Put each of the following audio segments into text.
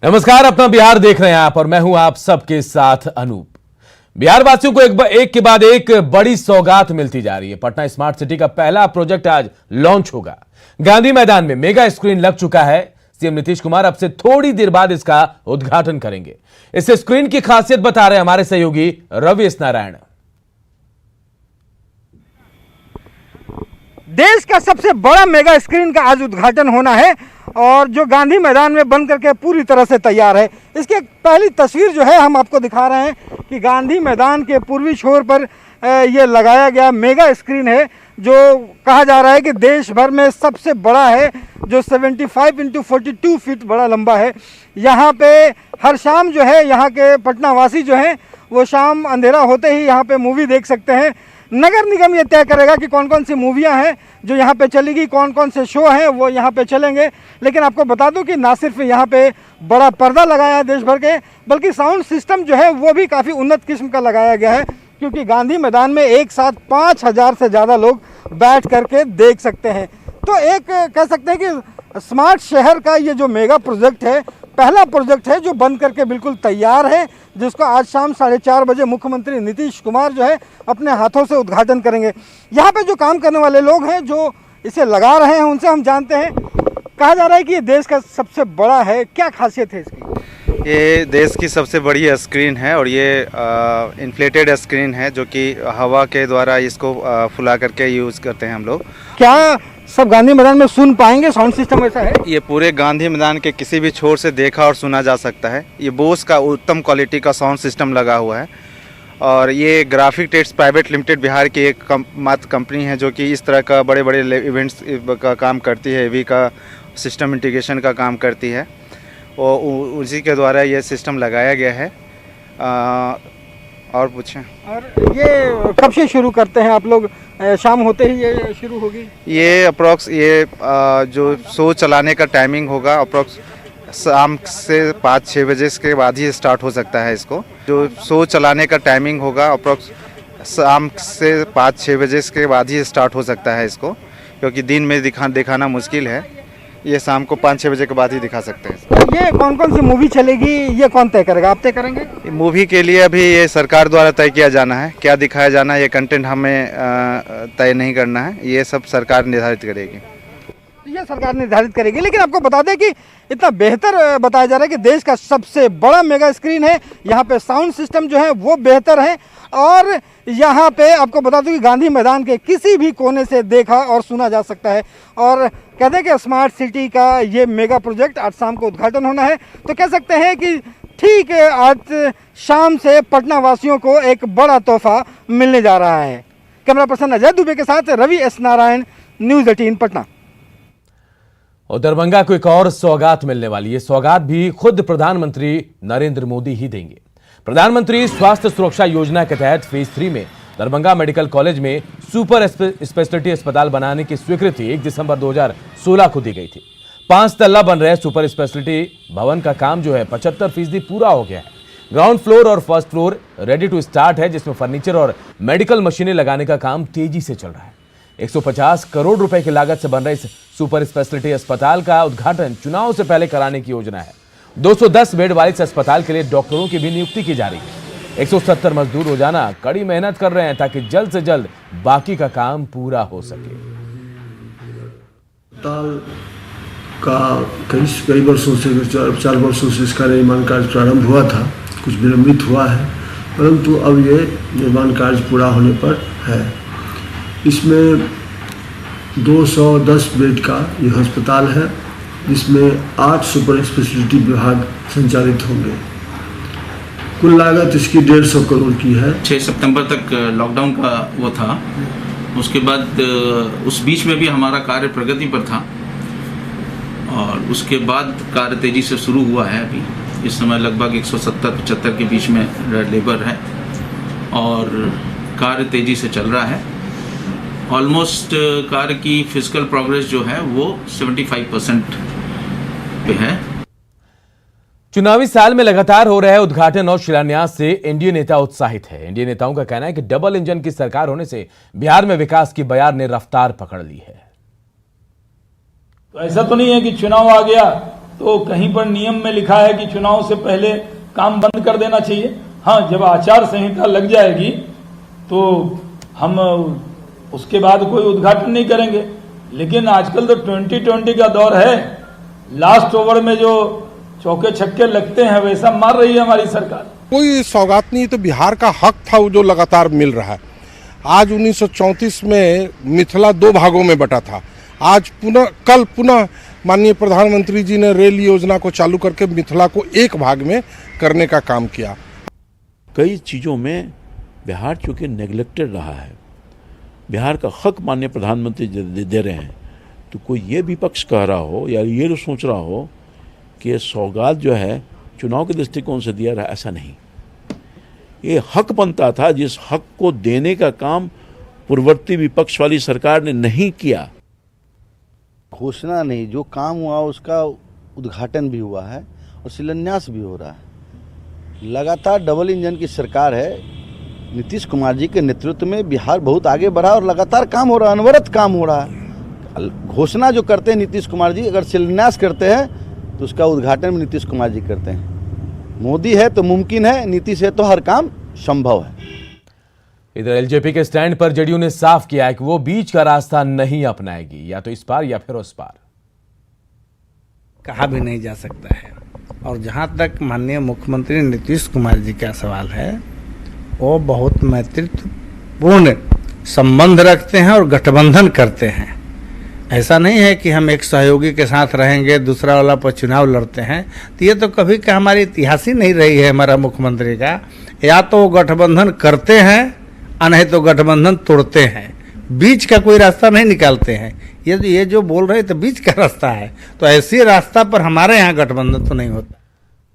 नमस्कार, अपना बिहार देख रहे हैं आप और मैं हूं आप सबके साथ अनूप। बिहार वासियों को एक के बाद एक बड़ी सौगात मिलती जा रही है। पटना स्मार्ट सिटी का पहला प्रोजेक्ट आज लॉन्च होगा। गांधी मैदान में मेगा स्क्रीन लग चुका है। सीएम नीतीश कुमार अब से थोड़ी देर बाद इसका उद्घाटन करेंगे। इस स्क्रीन की खासियत बता रहे हमारे सहयोगी रवि एस नारायण। देश का सबसे बड़ा मेगा स्क्रीन का आज उद्घाटन होना है और जो गांधी मैदान में बन करके पूरी तरह से तैयार है। इसकी एक पहली तस्वीर जो है हम आपको दिखा रहे हैं कि गांधी मैदान के पूर्वी छोर पर ये लगाया गया मेगा स्क्रीन है, जो कहा जा रहा है कि देश भर में सबसे बड़ा है, जो 75 × 42 फीट बड़ा लंबा है। यहाँ पे हर शाम जो है यहाँ के पटना वासी जो हैं वो शाम अंधेरा होते ही यहाँ पे मूवी देख सकते हैं। नगर निगम ये तय करेगा कि कौन कौन सी मूवियाँ हैं जो यहाँ पे चलेगी, कौन कौन से शो हैं वो यहाँ पे चलेंगे। लेकिन आपको बता दूं कि ना सिर्फ यहाँ पे बड़ा पर्दा लगाया है देश भर के, बल्कि साउंड सिस्टम जो है वो भी काफ़ी उन्नत किस्म का लगाया गया है, क्योंकि गांधी मैदान में एक साथ 5000 से ज़्यादा लोग बैठ करके देख सकते हैं। तो एक कह सकते हैं कि स्मार्ट शहर का ये जो मेगा प्रोजेक्ट है, पहला प्रोजेक्ट है जो बन करके बिल्कुल तैयार है, जिसको आज शाम 4:30 बजे मुख्यमंत्री नीतीश कुमार जो है अपने हाथों से उद्घाटन करेंगे। यहाँ पे जो काम करने वाले लोग हैं जो इसे लगा रहे हैं उनसे हम जानते हैं। कहा जा रहा है कि ये देश का सबसे बड़ा है, क्या खासियत है इसकी? ये देश की सबसे बड़ी स्क्रीन है और ये इन्फ्लेटेड स्क्रीन है, जो कि हवा के द्वारा इसको फुला करके यूज़ करते हैं हम लोग। क्या सब गांधी मैदान में सुन पाएंगे? साउंड सिस्टम ऐसा है? ये पूरे गांधी मैदान के किसी भी छोर से देखा और सुना जा सकता है। ये बोस का उत्तम क्वालिटी का साउंड सिस्टम लगा हुआ है और ये Graphic Tex Private Limited Bihar की एक मात्र कंपनी है जो कि इस तरह का बड़े बड़े इवेंट्स का काम करती है, EV का सिस्टम इंटीग्रेशन का काम करती है और उसी के द्वारा ये सिस्टम लगाया गया है। और पूछें। और ये कब से शुरू करते हैं आप लोग? शाम होते ही ये शुरू होगी? ये अप्रॉक्स जो शो चलाने का टाइमिंग होगा अप्रॉक्स शाम से 5-6 बजे के बाद ही स्टार्ट हो सकता है। इसको जो शो चलाने का टाइमिंग होगा अप्रॉक्स शाम से 5-6 बजे के बाद ही स्टार्ट हो सकता है इसको, क्योंकि दिन में दिखाना मुश्किल है। ये शाम को 5-6 बजे के बाद ही दिखा सकते हैं। ये कौन कौन सी मूवी चलेगी ये कौन तय करेगा? आप तय करेंगे? मूवी के लिए अभी ये सरकार द्वारा तय किया जाना है, क्या दिखाया जाना है, ये कंटेंट हमें तय नहीं करना है, ये सब सरकार निर्धारित करेगी। ये सरकार निर्धारित करेगी। लेकिन आपको बता दें कि इतना बेहतर बताया जा रहा है कि देश का सबसे बड़ा मेगा स्क्रीन है, यहाँ पे साउंड सिस्टम जो है वो बेहतर है और यहाँ पे आपको बता दूं कि गांधी मैदान के किसी भी कोने से देखा और सुना जा सकता है। और कहते हैं कि स्मार्ट सिटी का ये मेगा प्रोजेक्ट आज शाम को उद्घाटन होना है, तो कह सकते हैं कि ठीक आज शाम से पटना वासियों को एक बड़ा तोहफा मिलने जा रहा है। कैमरा पर्सन अजय दुबे के साथ रवि एस नारायण, न्यूज़ 18 पटना। और दरभंगा को एक और सौगात मिलने वाली है। सौगात भी खुद प्रधानमंत्री नरेंद्र मोदी ही देंगे। प्रधानमंत्री स्वास्थ्य सुरक्षा योजना के तहत फेज 3 में दरभंगा मेडिकल कॉलेज में सुपर स्पेशलिटी अस्पताल बनाने की स्वीकृति 1 दिसंबर 2016 को दी गई थी। 5 तल्ला बन रहे सुपर स्पेशलिटी भवन का काम जो है 75% पूरा हो गया है। ग्राउंड फ्लोर और first floor ready to start है, जिसमें फर्नीचर और मेडिकल मशीनें लगाने का काम तेजी से चल रहा है। 150 करोड़ रुपए की लागत से बन रहे इस सुपर स्पेशलिटी अस्पताल का उद्घाटन चुनाव से पहले कराने की योजना है। 210 बेड वाले इस अस्पताल के लिए डॉक्टरों की भी नियुक्ति की जा रही है। 170 मजदूर रोजाना कड़ी मेहनत कर रहे हैं ताकि जल्द से जल्द बाकी का काम पूरा हो सके। अस्पताल का कई वर्षों से 4 वर्षों से इसका निर्माण कार्य प्रारंभ हुआ था, कुछ विलंबित हुआ है, परंतु अब ये निर्माण कार्य पूरा होने पर है। इसमें 210 बेड का यह अस्पताल है, जिसमें 8 सुपर स्पेशलिटी विभाग संचालित होंगे। कुल लागत इसकी 150 करोड़ की है। 6 सितंबर तक लॉकडाउन का वो था, उसके बाद उस बीच में भी हमारा कार्य प्रगति पर था और उसके बाद कार्य तेज़ी से शुरू हुआ है। अभी इस समय लगभग 170-75 के बीच में लेबर है और कार्य तेज़ी से चल रहा है। ऑलमोस्ट कार्य की फिजिकल प्रोग्रेस जो है वो 75% पे है। चुनावी साल में लगातार हो रहे उद्घाटन और शिलान्यास से एनडीए नेता उत्साहित है। एनडीए नेताओं का कहना है कि डबल इंजन की सरकार होने से बिहार में विकास की बयार ने रफ्तार पकड़ ली है। तो ऐसा तो नहीं है कि चुनाव आ गया तो कहीं पर नियम में लिखा है कि चुनाव से पहले काम बंद कर देना चाहिए। हाँ, जब आचार संहिता लग जाएगी तो हम उसके बाद कोई उद्घाटन नहीं करेंगे। लेकिन आजकल तो 2020 का दौर है, लास्ट ओवर में जो चौके छक्के लगते हैं वैसा मार रही है हमारी सरकार। कोई सौगात नहीं, तो बिहार का हक था वो जो लगातार मिल रहा है। आज 1934 में मिथिला 2 भागों में बटा था। आज कल पुनः माननीय प्रधानमंत्री जी ने रेल योजना को चालू करके मिथिला को एक भाग में करने का काम किया। कई चीज़ों में बिहार चूँकि नेग्लेक्टेड रहा है, बिहार का हक माननीय प्रधानमंत्री दे रहे हैं, तो कोई ये विपक्ष कह रहा हो या ये जो सोच रहा हो कि ये सौगात जो है चुनाव के दृष्टिकोण से दिया रहा, ऐसा नहीं। ये हक बनता था, जिस हक को देने का काम पूर्ववर्ती विपक्ष वाली सरकार ने नहीं किया। घोषणा नहीं, जो काम हुआ उसका उद्घाटन भी हुआ है और शिलान्यास भी हो रहा है। लगातार डबल इंजन की सरकार है, नीतीश कुमार जी के नेतृत्व में बिहार बहुत आगे बढ़ा और लगातार काम हो रहा है, अनवरत काम हो रहा है। घोषणा जो करते हैं नीतीश कुमार जी, अगर शिलान्यास करते हैं तो उसका उद्घाटन भी नीतीश कुमार जी करते हैं। मोदी है तो मुमकिन है, नीतीश है तो हर काम संभव है। इधर एलजेपी के स्टैंड पर जेडीयू ने साफ किया है कि वो बीच का रास्ता नहीं अपनाएगी, या तो इस पार या फिर उस पार। कहा भी नहीं जा सकता है। और जहां तक माननीय मुख्यमंत्री नीतीश कुमार जी का सवाल है, वो बहुत मैत्रीपूर्ण संबंध रखते हैं और गठबंधन करते हैं। ऐसा नहीं है कि हम एक सहयोगी के साथ रहेंगे, दूसरा वाला पर चुनाव लड़ते हैं। तो ये तो कभी का हमारी इतिहास ही नहीं रही है हमारा मुख्यमंत्री का। या तो वो गठबंधन करते हैं और नहीं तो गठबंधन तोड़ते हैं, बीच का कोई रास्ता नहीं निकालते हैं। ये जो बोल रहे तो बीच का रास्ता है, तो ऐसे रास्ता पर हमारे यहाँ गठबंधन तो नहीं होता।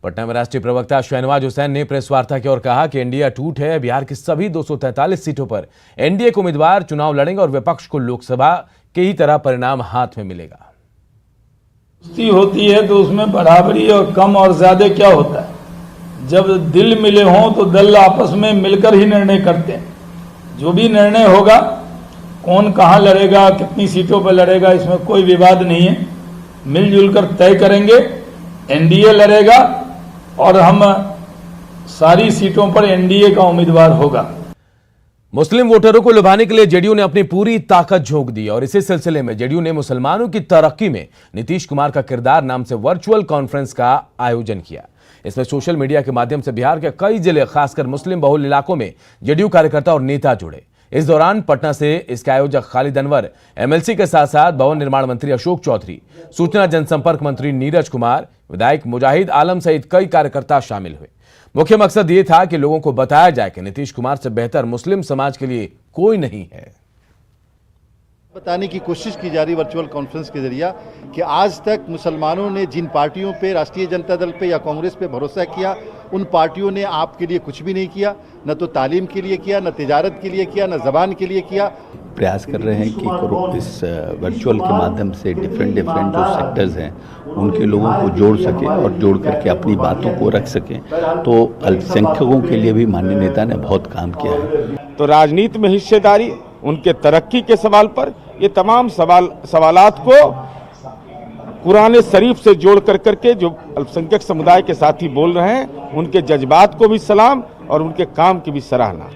पटना में राष्ट्रीय प्रवक्ता शहनवाज हुसैन ने प्रेस वार्ता की और कहा कि एनडीए टूट है। बिहार की सभी 243 सीटों पर एनडीए के उम्मीदवार चुनाव लड़ेंगे और विपक्ष को लोकसभा के ही तरह परिणाम हाथ में मिलेगा। कुश्ती होती है तो उसमें बराबरी और कम और ज्यादा क्या होता है। जब दिल मिले हों तो दल आपस में मिलकर ही निर्णय करते हैं। जो भी निर्णय होगा, कौन कहाँ लड़ेगा, कितनी सीटों पर लड़ेगा, इसमें कोई विवाद नहीं है। मिलजुल कर तय करेंगे। एनडीए लड़ेगा और हम सारी सीटों पर एनडीए का उम्मीदवार होगा। मुस्लिम वोटरों को लुभाने के लिए जेडीयू ने अपनी पूरी ताकत झोंक दी और इसी सिलसिले में जेडीयू ने मुसलमानों की तरक्की में नीतीश कुमार का किरदार नाम से वर्चुअल कॉन्फ्रेंस का आयोजन किया। इसमें सोशल मीडिया के माध्यम से बिहार के कई जिले, खासकर मुस्लिम बहुल इलाकों में जेडीयू कार्यकर्ता और नेता जुड़े। इस दौरान पटना से इसके आयोजक खालिद अनवर, एमएलसी के साथ साथ भवन निर्माण मंत्री अशोक चौधरी, सूचना जनसंपर्क मंत्री नीरज कुमार, विधायक मुजाहिद आलम सहित कई कार्यकर्ता शामिल हुए। मुख्य मकसद ये था कि लोगों को बताया जाए कि नीतीश कुमार से बेहतर मुस्लिम समाज के लिए कोई नहीं है। बताने की कोशिश की जा रही वर्चुअल कॉन्फ्रेंस के जरिए कि आज तक मुसलमानों ने जिन पार्टियों पे, राष्ट्रीय जनता दल पे या कांग्रेस पे भरोसा किया, उन पार्टियों ने आपके लिए कुछ भी नहीं किया। न तो तालीम के लिए किया, न तिजारत के लिए किया, न ज़बान के लिए किया। प्रयास कर रहे हैं कि इस वर्चुअल के माध्यम से डिफरेंट जो सेक्टर्स हैं उनके लोगों को जोड़ सके और जोड़ करके अपनी बातों को रख सकें। तो अल्पसंख्यकों के लिए भी माननीय नेता ने बहुत काम किया है। तो राजनीति में हिस्सेदारी, उनके तरक्की के सवाल पर ये तमाम सवालात को कुरान शरीफ से जोड़ करके जो अल्पसंख्यक समुदाय के साथी बोल रहे हैं, उनके जज्बात को भी सलाम और उनके काम की भी सराहना।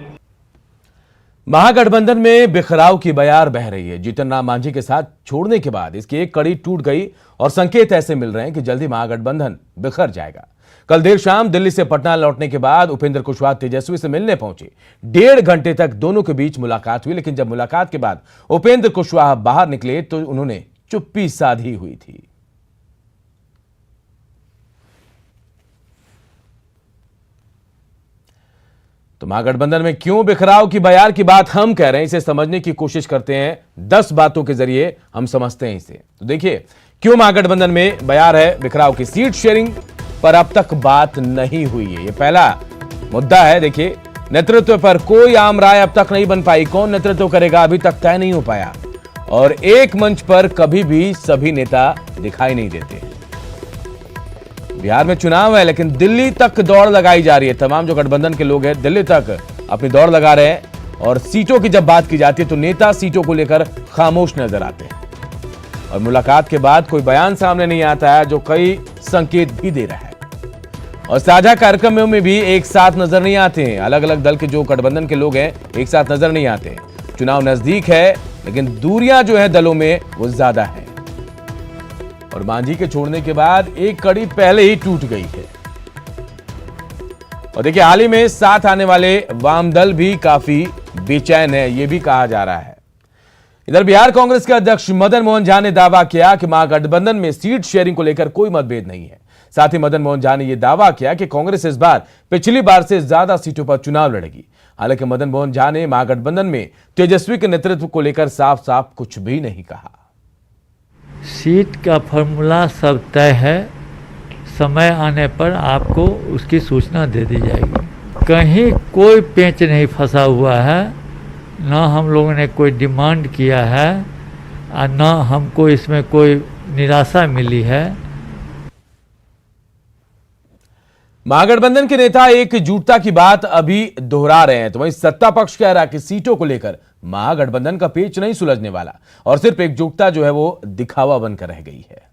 महागठबंधन में बिखराव की बयार बह रही है। जीतन राम मांझी के साथ छोड़ने के बाद इसकी एक कड़ी टूट गई और संकेत ऐसे मिल रहे हैं कि जल्दी महागठबंधन बिखर जाएगा। कल देर शाम दिल्ली से पटना लौटने के बाद उपेंद्र कुशवाहा तेजस्वी से मिलने पहुंचे। 1.5 घंटे तक दोनों के बीच मुलाकात हुई, लेकिन जब मुलाकात के बाद उपेंद्र कुशवाहा बाहर निकले तो उन्होंने चुप्पी साधी हुई थी। तो महागठबंधन में क्यों बिखराव की बयार की बात हम कह रहे हैं, इसे समझने की कोशिश करते हैं। 10 बातों के जरिए हम समझते हैं इसे। तो देखिए क्यों महागठबंधन में बयार है बिखराव की। सीट शेयरिंग पर अब तक बात नहीं हुई है, ये पहला मुद्दा है। देखिए, नेतृत्व पर कोई आम राय अब तक नहीं बन पाई। कौन नेतृत्व करेगा अभी तक तय नहीं हो पाया और एक मंच पर कभी भी सभी नेता दिखाई नहीं देते। बिहार में चुनाव है लेकिन दिल्ली तक दौड़ लगाई जा रही है। तमाम जो गठबंधन के लोग हैं दिल्ली तक अपनी दौड़ लगा रहे हैं और सीटों की जब बात की जाती है तो नेता सीटों को लेकर खामोश नजर आते हैं और मुलाकात के बाद कोई बयान सामने नहीं आता है। जो कई संकेत भी दे रहा है। और साझा कार्यक्रमों में भी एक साथ नजर नहीं आते हैं। अलग अलग दल के जो गठबंधन के लोग हैं एक साथ नजर नहीं आते। चुनाव नजदीक है लेकिन दूरियां जो है दलों में वो ज्यादा है। और मांझी के छोड़ने के बाद एक कड़ी पहले ही टूट गई है। और देखिए हाल ही में साथ आने वाले वाम दल भी काफी बेचैन है, यह भी कहा जा रहा है। इधर बिहार कांग्रेस के अध्यक्ष मदन मोहन झा ने दावा किया कि महागठबंधन में सीट शेयरिंग को लेकर कोई मतभेद नहीं है। साथ ही मदन मोहन झा ने यह दावा किया कि कांग्रेस इस बार पिछली बार से ज्यादा सीटों पर चुनाव लड़ेगी। हालांकि मदन मोहन झा ने महागठबंधन में तेजस्वी के नेतृत्व को लेकर साफ साफ कुछ भी नहीं कहा। सीट का फॉर्मूला सब तय है, समय आने पर आपको उसकी सूचना दे दी जाएगी। कहीं कोई पेंच नहीं फंसा हुआ है, ना हम लोगों ने कोई डिमांड किया है और ना हमको इसमें कोई निराशा मिली है। महागठबंधन के नेता एकजुटता की बात अभी दोहरा रहे हैं, तो वहीं सत्ता पक्ष कह रहा है कि सीटों को लेकर महागठबंधन का पेच नहीं सुलझने वाला और सिर्फ एकजुटता जो है वो दिखावा बनकर रह गई है।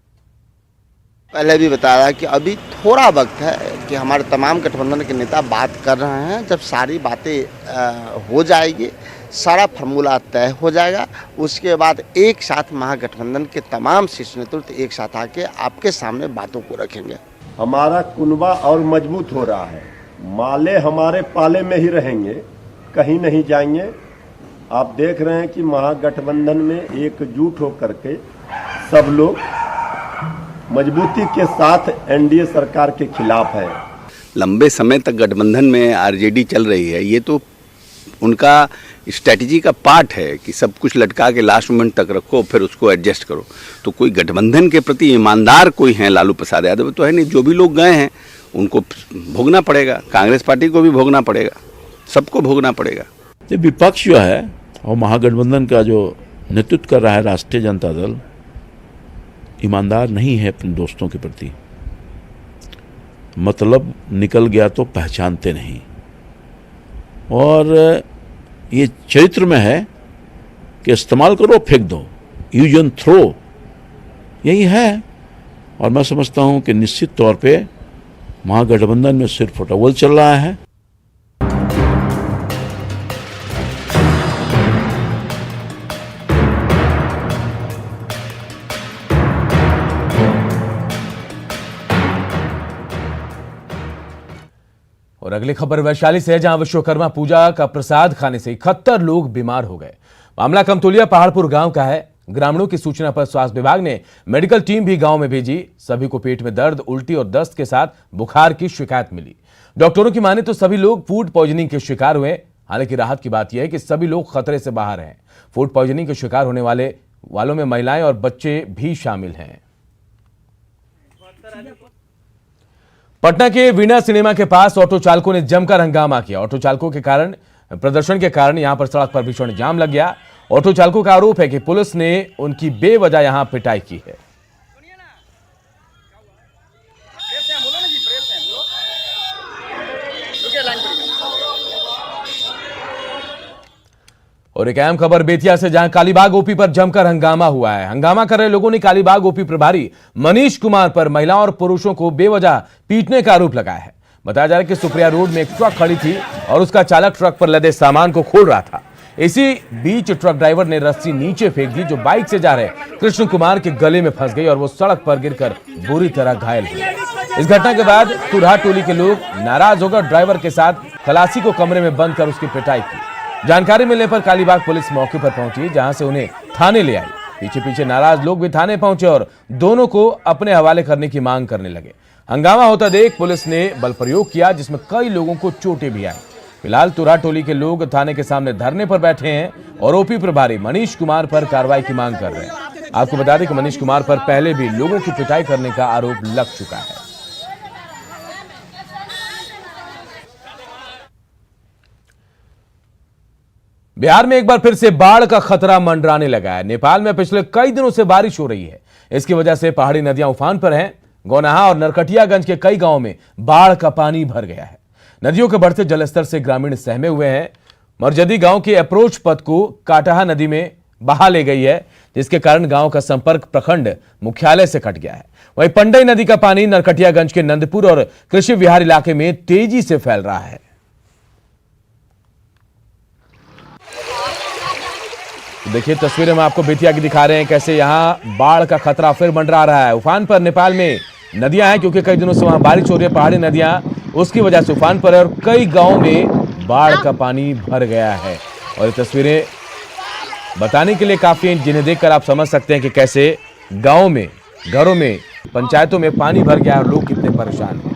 पहले भी बताया कि अभी थोड़ा वक्त है कि हमारे तमाम गठबंधन के नेता बात कर रहे हैं। जब सारी बातें हो जाएगी, सारा फार्मूला तय हो जाएगा, उसके बाद एक साथ महागठबंधन के तमाम शीर्ष नेतृत्व एक साथ आके आपके सामने बातों को रखेंगे। हमारा कुनबा और मजबूत हो रहा है, माले हमारे पाले में ही रहेंगे, कहीं नहीं जाएंगे। आप देख रहे हैं कि महागठबंधन में एकजुट होकर के सब लोग मजबूती के साथ एनडीए सरकार के खिलाफ है। लंबे समय तक गठबंधन में आरजेडी चल रही है, ये तो उनका स्ट्रैटेजी का पार्ट है कि सब कुछ लटका के लास्ट मोमेंट तक रखो फिर उसको एडजस्ट करो। तो कोई गठबंधन के प्रति ईमानदार कोई है लालू प्रसाद यादव तो है नहीं। जो भी लोग गए हैं उनको भोगना पड़ेगा, कांग्रेस पार्टी को भी भोगना पड़ेगा, सबको भोगना पड़ेगा। ये विपक्ष जो है और महागठबंधन का जो नेतृत्व कर रहा है राष्ट्रीय जनता दल, ईमानदार नहीं है अपने दोस्तों के प्रति। मतलब निकल गया तो पहचानते नहीं, और ये चरित्र में है कि इस्तेमाल करो फेंक दो, यूज एंड थ्रो, यही है। और मैं समझता हूं कि निश्चित तौर पे महागठबंधन में सिर्फ फुटबॉल चल रहा है। और अगली खबर वैशाली से है, जहां विश्वकर्मा पूजा का प्रसाद खाने से 71 लोग बीमार हो गए। मामला कमतौलिया पहाड़पुर गांव का है। ग्रामीणों की सूचना पर स्वास्थ्य विभाग ने मेडिकल टीम भी गांव में भेजी। सभी को पेट में दर्द, उल्टी और दस्त के साथ बुखार की शिकायत मिली। डॉक्टरों की माने तो सभी लोग फूड पॉइजनिंग के शिकार हुए। हालांकि राहत की बात यह है कि सभी लोग खतरे से बाहर हैं। फूड पॉइजनिंग के शिकार होने वालों में महिलाएं और बच्चे भी शामिल हैं। पटना के वीणा सिनेमा के पास ऑटो चालकों ने जमकर हंगामा किया। ऑटो चालकों के प्रदर्शन के कारण यहां पर सड़क पर भीषण जाम लग गया। ऑटो चालकों का आरोप है कि पुलिस ने उनकी बेवजह यहां पिटाई की है। और एक अहम खबर बेतिया से, जहां कालीबाग ओपी पर जमकर हंगामा हुआ है। हंगामा कर रहे लोगों ने कालीबाग ओपी प्रभारी मनीष कुमार पर महिलाओं और पुरुषों को बेवजह पीटने का आरोप लगाया है। बताया जा रहा है कि सुप्रिया रोड में एक ट्रक खड़ी थी और उसका चालक ट्रक पर लदे सामान को खोल रहा था। इसी बीच ट्रक ड्राइवर ने रस्सी नीचे फेंक दी, जो बाइक से जा रहे कृष्ण कुमार के गले में फंस गई और वो सड़क पर गिरकर बुरी तरह घायल हुए। इस घटना के बाद तुरहा टोली के लोग नाराज होकर ड्राइवर के साथ खलासी को कमरे में बंद कर उसकी पिटाई की। जानकारी मिलने पर कालीबाग पुलिस मौके पर पहुंची, जहां से उन्हें थाने ले आई। पीछे पीछे नाराज लोग भी थाने पहुंचे और दोनों को अपने हवाले करने की मांग करने लगे। हंगामा होता देख पुलिस ने बल प्रयोग किया, जिसमें कई लोगों को चोटें भी आई। फिलहाल तुरहा टोली के लोग थाने के सामने धरने पर बैठे हैं और ओपी प्रभारी मनीष कुमार पर कार्रवाई की मांग कर रहे हैं। आपको बता दें कि मनीष कुमार पर पहले भी लोगों की पिटाई करने का आरोप लग चुका है। बिहार में एक बार फिर से बाढ़ का खतरा मंडराने लगा है। नेपाल में पिछले कई दिनों से बारिश हो रही है। इसकी वजह से पहाड़ी नदियां उफान पर हैं। गौनाहा और नरकटियागंज के कई गांवों में बाढ़ का पानी भर गया है। नदियों के बढ़ते जलस्तर से ग्रामीण सहमे हुए हैं। मरजदी गांव के अप्रोच पथ को काटाहा नदी में बहा ले गई है, जिसके कारण गांव का संपर्क प्रखंड मुख्यालय से कट गया है। वहीं पंडई नदी का पानी नरकटियागंज के नंदपुर और कृषि विहार इलाके में तेजी से फैल रहा है। देखिए तस्वीरें हम आपको बेतिया की दिखा रहे हैं, कैसे यहां बाढ़ का खतरा फिर मंडरा रहा है। उफान पर नेपाल में नदियां हैं, क्योंकि कई दिनों से वहां बारिश हो रही है, पहाड़ी नदियां उसकी वजह से उफान पर है और कई गांवों में बाढ़ का पानी भर गया है। और ये तस्वीरें बताने के लिए काफी हैं, जिन्हें देखकर आप समझ सकते हैं कि कैसे गाँव में, घरों में, पंचायतों में पानी भर गया है और लोग कितने परेशान हैं।